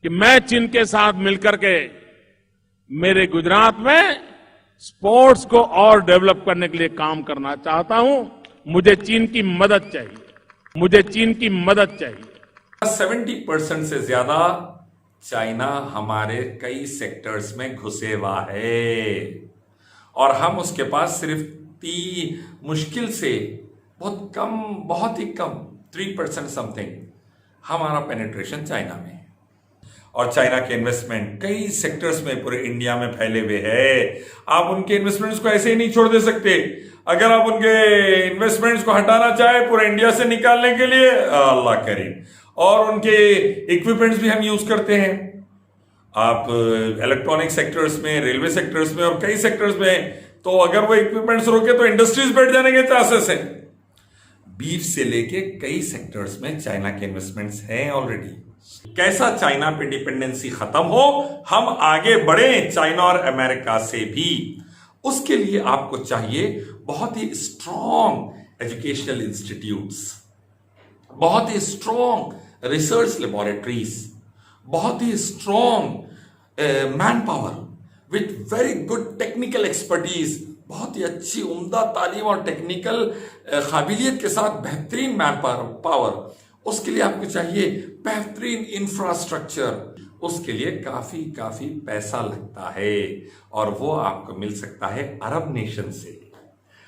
कि मैं चीन के साथ मिलकर के मेरे गुजरात में स्पोर्ट्स को और डेवलप करने के लिए काम करना चाहता हूं। मुझे चीन की मदद चाहिए, मुझे चीन की मदद चाहिए। 70% से ज्यादा चाइना हमारे कई सेक्टर्स में घुसे हुआ है और हम उसके पास सिर्फ मुश्किल से बहुत ही कम 3% समथिंग हमारा पेनिट्रेशन चाइना में है। और चाइना के इन्वेस्टमेंट कई सेक्टर्स में पूरे इंडिया में फैले हुए हैं। आप उनके इन्वेस्टमेंट्स को ऐसे ही नहीं छोड़ दे सकते। अगर आप उनके इन्वेस्टमेंट्स को हटाना चाहे पूरे इंडिया से निकालने के लिए, अल्लाह करीम। और उनके इक्विपमेंट्स भी हम यूज करते हैं। आप इलेक्ट्रॉनिक सेक्टर्स में, रेलवे सेक्टर्स में और कई सेक्टर्स में, तो अगर वो इक्विपमेंट्स रोके तो इंडस्ट्रीज बैठ जाने के चांसेस है। बीफ से लेके कई सेक्टर्स में चाइना के इन्वेस्टमेंट्स हैं ऑलरेडी। कैसा चाइना पे डिपेंडेंसी खत्म हो, हम आगे बढ़े चाइना और अमेरिका से भी। उसके लिए आपको चाहिए बहुत ही स्ट्रॉन्ग एजुकेशनल इंस्टीट्यूट्स, बहुत ही स्ट्रॉन्ग रिसर्च लेबोरेटरीज, बहुत ही strong manpower with very good technical expertise, बहुत ही अच्छी उम्दा तालीम और टेक्निकल काबिलियत के साथ बेहतरीन मैन पावर। उसके लिए आपको चाहिए बेहतरीन इंफ्रास्ट्रक्चर। उसके लिए काफी पैसा लगता है और वो आपको मिल सकता है अरब नेशन से।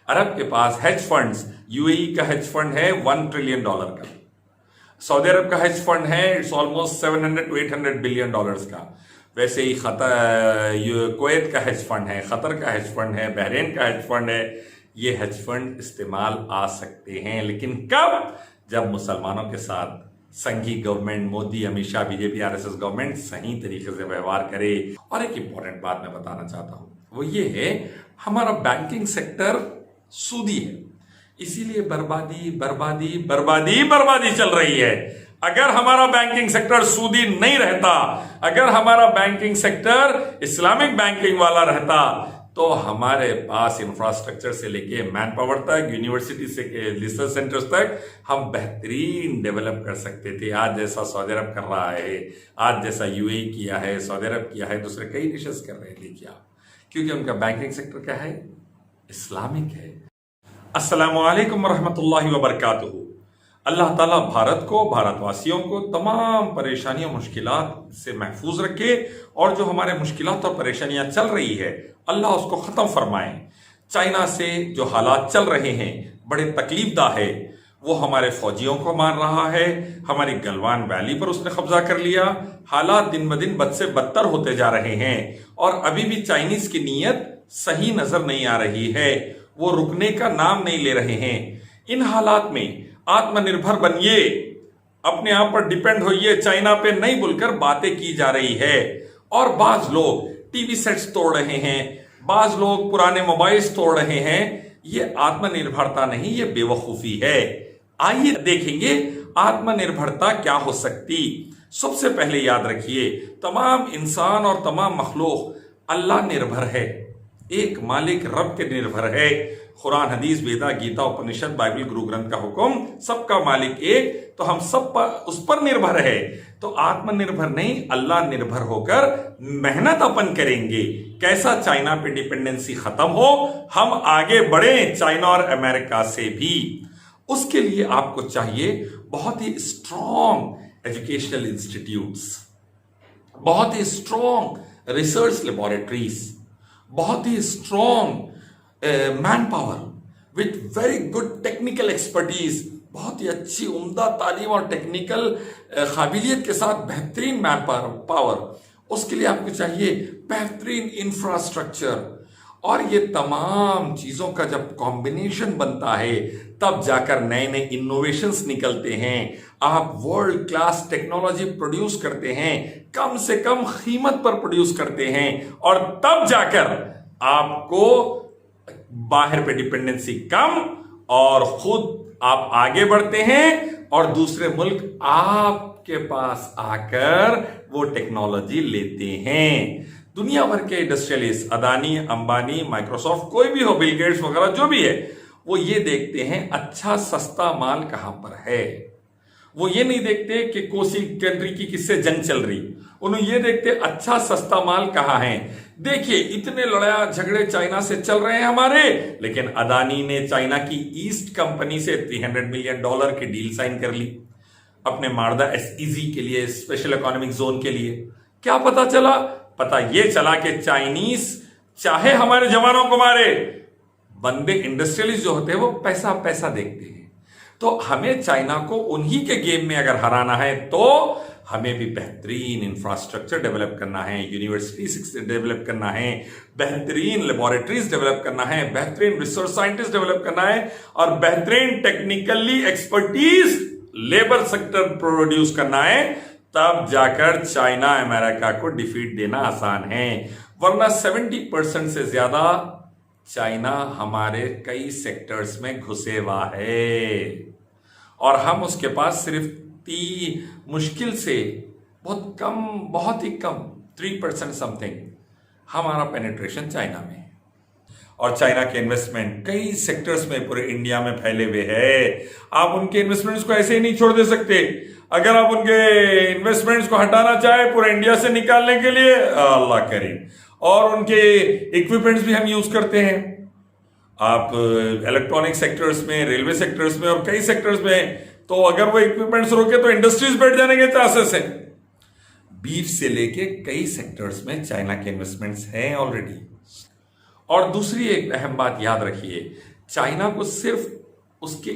अरब के पास हेज फंड्स, यूएई का हेज फंड है $1 ट्रिलियन का। सऊदी अरब का हेज फंड है इट्स ऑलमोस्ट $700 to $800 बिलियन का। वैसे ही कुवैत का हेज फंड है, कतर का हेज फंड है, बहरीन का हेज फंड है। ये हेज फंड इस्तेमाल आ सकते हैं, लेकिन कब? जब मुसलमानों के साथ संघी government, Modi, Amit Shah, BJP, RSS government सही तरीके से व्यवहार करे। और एक इंपॉर्टेंट बात मैं बताना चाहता हूं, वो ये है हमारा बैंकिंग सेक्टर सूदी है, इसीलिए बर्बादी चल रही है। अगर हमारा बैंकिंग सेक्टर सूदी नहीं रहता, अगर हमारा बैंकिंग सेक्टर इस्लामिक बैंकिंग वाला रहता, तो हमारे पास इंफ्रास्ट्रक्चर से लेके मैन पावर तक, यूनिवर्सिटी से रिसर्च सेंटर्स तक हम बेहतरीन डेवलप कर सकते थे। आज जैसा सऊदी अरब कर रहा है, आज जैसा यूएई किया है, सऊदी अरब किया है, दूसरे कई देश कर रहे थे क्या? क्योंकि उनका बैंकिंग सेक्टर क्या है? इस्लामिक है। अस्सलामु अलैकुम रहमतुल्लाहि व बरकातुहू। अल्लाह ताला भारत को, भारतवासियों को तमाम परेशानियों, मुश्किलात से महफूज रखे और जो हमारे मुश्किलात और परेशानियां चल रही है अल्लाह उसको खत्म फरमाए। चाइना से जो हालात चल रहे हैं बड़े तकलीफदा है। वो हमारे फौजियों को मार रहा है, हमारी गलवान वैली पर उसने कब्जा कर लिया। हालात दिन ब दिन बद से बदतर होते जा रहे हैं और अभी भी चाइनीज की नीयत सही नजर नहीं आ रही है। वो रुकने का नाम नहीं ले रहे हैं। इन हालात में आत्मनिर्भर बनिए, अपने आप पर डिपेंड होइए, चाइना पे नहीं बोलकर बातें की जा रही है। और बाज लोग टीवी सेट्स तोड़ रहे हैं, बाज लोग पुराने मोबाइल्स तोड़ रहे हैं। ये आत्मनिर्भरता नहीं, ये बेवकूफी है। आइए देखेंगे आत्मनिर्भरता क्या हो सकती। सबसे पहले याद रखिए, तमाम इंसान और तमाम मखलूक अल्लाह निर्भर है, एक मालिक रब के निर्भर है। कुरान, हदीस, वेदा, गीता, उपनिषद, बाइबल, गुरु ग्रंथ का हुक्म, सबका मालिक एक, तो हम सब पर उस पर निर्भर है। तो आत्मनिर्भर नहीं, अल्लाह निर्भर होकर मेहनत अपन करेंगे। कैसा? चाइना पे डिपेंडेंसी खत्म हो, हम आगे बढ़े चाइना और अमेरिका से भी। उसके लिए आपको चाहिए बहुत ही स्ट्रॉन्ग एजुकेशनल इंस्टीट्यूट्स, बहुत ही स्ट्रॉन्ग रिसर्च लेबोरेटरीज, बहुत ही strong manpower with very good technical expertise, बहुत ही अच्छी उम्दा तालीम और टेक्निकल काबिलियत के साथ बेहतरीन मैन पावर। उसके लिए आपको चाहिए बेहतरीन इंफ्रास्ट्रक्चर। और ये तमाम चीजों का जब कॉम्बिनेशन बनता है तब जाकर नए नए इनोवेशंस निकलते हैं। आप वर्ल्ड क्लास टेक्नोलॉजी प्रोड्यूस करते हैं, कम से कम कीमत पर प्रोड्यूस करते हैं, और तब जाकर आपको बाहर पे डिपेंडेंसी कम और खुद आप आगे बढ़ते हैं और दूसरे मुल्क आपके पास आकर वो टेक्नोलॉजी लेते हैं। दुनिया भर के इंडस्ट्रियलिस्ट, अदानी, अंबानी, माइक्रोसॉफ्ट, कोई भी हो, बिल गेट्स वगैरह जो भी है, वो ये देखते हैं अच्छा सस्ता माल कहां पर है। वो ये नहीं देखते कि कोसी कंट्री की किससे जंग चल रही, उन्हें ये देखते अच्छा सस्ता माल कहां है। देखिए इतने लड़ाई झगड़े चाइना से चल रहे हैं हमारे, लेकिन अदानी ने चाइना की ईस्ट कंपनी से $300 मिलियन की डील साइन कर ली अपने मारदा एसईजी के लिए, स्पेशल इकोनॉमिक जोन के लिए। क्या पता चला? पता यह चला कि चाइनीज चाहे हमारे जवानों को मारे, बंदे इंडस्ट्रियलिस्ट जो होते हैं वो पैसा पैसा देखते हैं। तो हमें चाइना को उन्हीं के गेम में अगर हराना है तो हमें भी बेहतरीन इंफ्रास्ट्रक्चर डेवलप करना है, यूनिवर्सिटीज डेवलप करना है, बेहतरीन लेबोरेटरीज डेवलप करना है, बेहतरीन रिसर्च साइंटिस्ट डेवलप करना है और बेहतरीन technically expertise labour sector produce करना है। तब जाकर चाइना अमेरिका को डिफीट देना आसान है, वरना 70% से ज्यादा चाइना हमारे कई सेक्टर्स में घुसे हुआ है और हम उसके पास सिर्फ मुश्किल से बहुत ही कम 3% समथिंग हमारा पेनिट्रेशन चाइना में। और चाइना के इन्वेस्टमेंट कई सेक्टर्स में पूरे इंडिया में फैले हुए हैं। आप उनके इन्वेस्टमेंट्स को ऐसे ही नहीं छोड़ दे सकते। अगर आप उनके इन्वेस्टमेंट्स को हटाना चाहे पूरे इंडिया से निकालने के लिए, अल्लाह करीम। और उनके इक्विपमेंट्स भी हम यूज करते हैं। आप इलेक्ट्रॉनिक सेक्टर्स में, रेलवे सेक्टर्स में और कई सेक्टर्स में, तो अगर वो इक्विपमेंट्स रोके तो इंडस्ट्रीज बैठ जाने के चांसेस है। बीफ से लेके कई सेक्टर्स में चाइना के इन्वेस्टमेंट्स हैं ऑलरेडी। और दूसरी एक अहम बात याद रखिए, चाइना को सिर्फ उसके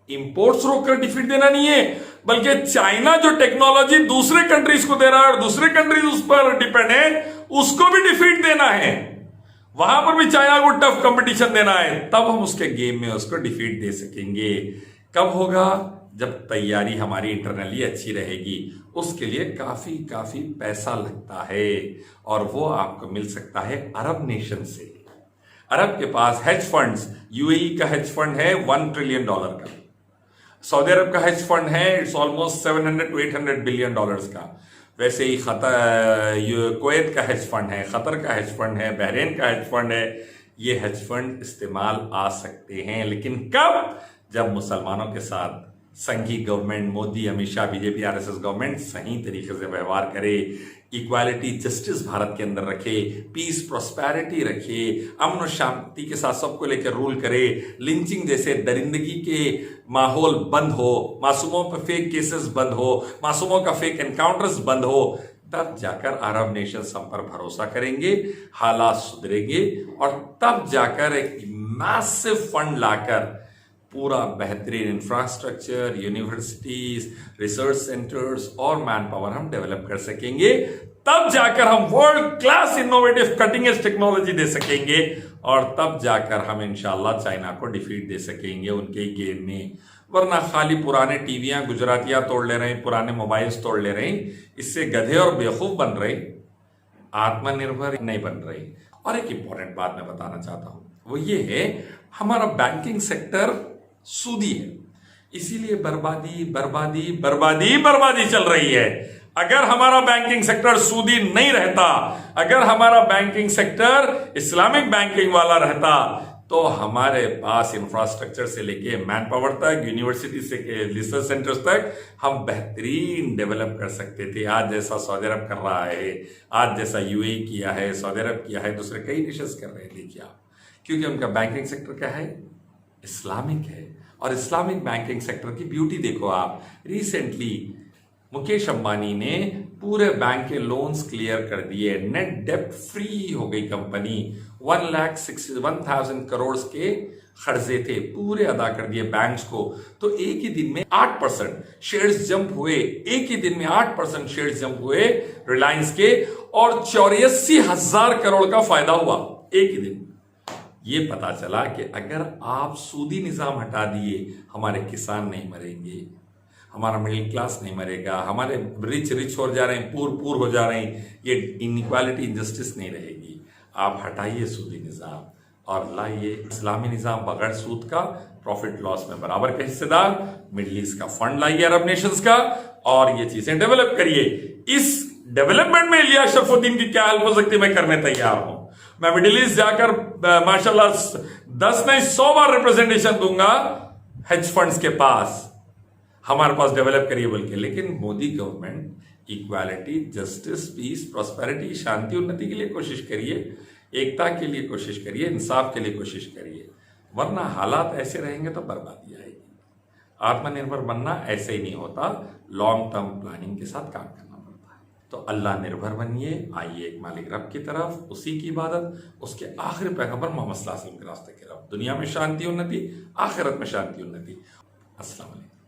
इंपोर्ट्स रोककर डिफीट देना नहीं है, बल्कि चाइना जो टेक्नोलॉजी दूसरे कंट्रीज को दे रहा है और दूसरे कंट्रीज उस पर डिपेंड है, उसको भी डिफीट देना है। वहां पर भी चाइना को टफ कंपटीशन देना है, तब हम उसके गेम में उसको डिफीट दे सकेंगे। कब होगा? जब तैयारी हमारी इंटरनली अच्छी रहेगी। उसके लिए काफी पैसा लगता है और वो आपको मिल सकता है अरब नेशन से। अरब के पास हेज फंड्स, यूएई का हेज फंड है $1 ट्रिलियन का, सऊदी अरब का हेज फंड है इट्स ऑलमोस्ट $700 to $800 बिलियन का। वैसे ही कुवैत का हेज फंड है, कतर का हेज फंड है, बहरीन का हेज फंड है। ये हेज फंड इस्तेमाल आ सकते हैं, लेकिन कब? जब मुसलमानों के साथ संघी government, Modi, Amit Shah, BJP, RSS government सही तरीके से व्यवहार करे, इक्वालिटी, जस्टिस भारत के अंदर रखे, पीस, प्रॉस्पेरिटी रखे, अमन और शांति के साथ सबको लेकर रूल करे, लिंचिंग जैसे दरिंदगी के माहौल बंद हो, मासूमों पर फेक केसेस बंद हो, मासूमों का फेक एनकाउंटर्स बंद हो, तब जाकर अरब नेशंस हम पर भरोसा करेंगे, हालात सुधरेंगे और तब जाकर एक मैसिव फंड लाकर पूरा बेहतरीन इंफ्रास्ट्रक्चर, यूनिवर्सिटीज, रिसर्च सेंटर्स और मैन पावर हम डेवलप कर सकेंगे। तब जाकर हम world class innovative cutting edge technology दे सकेंगे और तब जाकर हम इंशाल्लाह चाइना को डिफीट दे सकेंगे उनके गेम में। वरना खाली पुराने टीवियां, गुजरातियां तोड़ ले रहे हैं, पुराने मोबाइल्स तोड़ ले रहे हैं, इससे गधे और बेवकूफ बन रहे, आत्मनिर्भर नहीं बन रहे। और एक इंपॉर्टेंट बात मैं बताना चाहता हूं, वो ये है हमारा बैंकिंग सेक्टर सूदी है, इसीलिए बर्बादी चल रही है। अगर हमारा बैंकिंग सेक्टर सूदी नहीं रहता, अगर हमारा बैंकिंग सेक्टर इस्लामिक बैंकिंग वाला रहता, तो हमारे पास इंफ्रास्ट्रक्चर से लेके मैन पावर तक, यूनिवर्सिटी से रिसर्च सेंटर्स तक हम बेहतरीन डेवलप कर सकते थे। आज जैसा सऊदी अरब कर रहा है, आज जैसा यूएई किया है, सऊदी अरब किया है, दूसरे कई नेशंस कर रहे हैं। देखिए आप, क्योंकि उनका बैंकिंग सेक्टर क्या है? इस्लामिक है। और इस्लामिक बैंकिंग सेक्टर की ब्यूटी देखो आप, रिसेंटली मुकेश अंबानी ने पूरे बैंक के लोन्स क्लियर कर दिए, नेट डेप्ट फ्री हो गई कंपनी। 1,61,000 करोड़ के कर्जे थे, पूरे अदा कर दिए बैंक्स को। तो एक ही दिन में 8% शेयर्स जंप हुए, एक ही दिन में 8% शेयर्स जंप हुए रिलायंस के, और 84,000 करोड़ का फायदा हुआ एक ही दिन। ये पता चला कि अगर आप सूदी निजाम हटा दिए, हमारे किसान नहीं मरेंगे, हमारा मिडिल क्लास नहीं मरेगा, हमारे रिच हो जा रहे हैं, पूर हो जा रहे हैं, ये इनइक्वालिटी, इनजस्टिस नहीं रहेगी। आप हटाइए सूदी निजाम और लाइए इस्लामी निजाम बगैर सूद का, प्रॉफिट लॉस में बराबर का हिस्सेदार, मिडिल ईस्ट का फंड लाइए अरब नेशंस का, और ये चीजें डेवलप करिए। इस डेवलपमेंट में इलिया शरफुद्दीन की क्या हेल्प हो सकती है, मैं करने तैयार हूं। मैं मिडिल ईस्ट जाकर माशाल्लाह 10 नहीं 100 बार रिप्रेजेंटेशन दूंगा हेज फंड्स के पास, हमारे पास डेवलप करिए बोल के। लेकिन Modi government equality, justice, peace, prosperity, शांति, उन्नति के लिए कोशिश करिए, एकता के लिए कोशिश करिए, इंसाफ के लिए कोशिश करिए, वरना हालात ऐसे रहेंगे तो बर्बादी आएगी। आत्मनिर्भर बनना ऐसे ही नहीं होता, लॉन्ग टर्म प्लानिंग के साथ काम करना पड़ता है। तो अल्लाह निर्भर बनिए, आइए एक मालिक रब की तरफ, उसी की इबादत, उसके आखिरी पैगंबर मोहम्मद सल्लल्लाहु अलैहि वसल्लम के रास्ते की तरफ। दुनिया में शांति उन्नति, आखिरत में शांति उन्नति। अस्सलाम वालेकुम।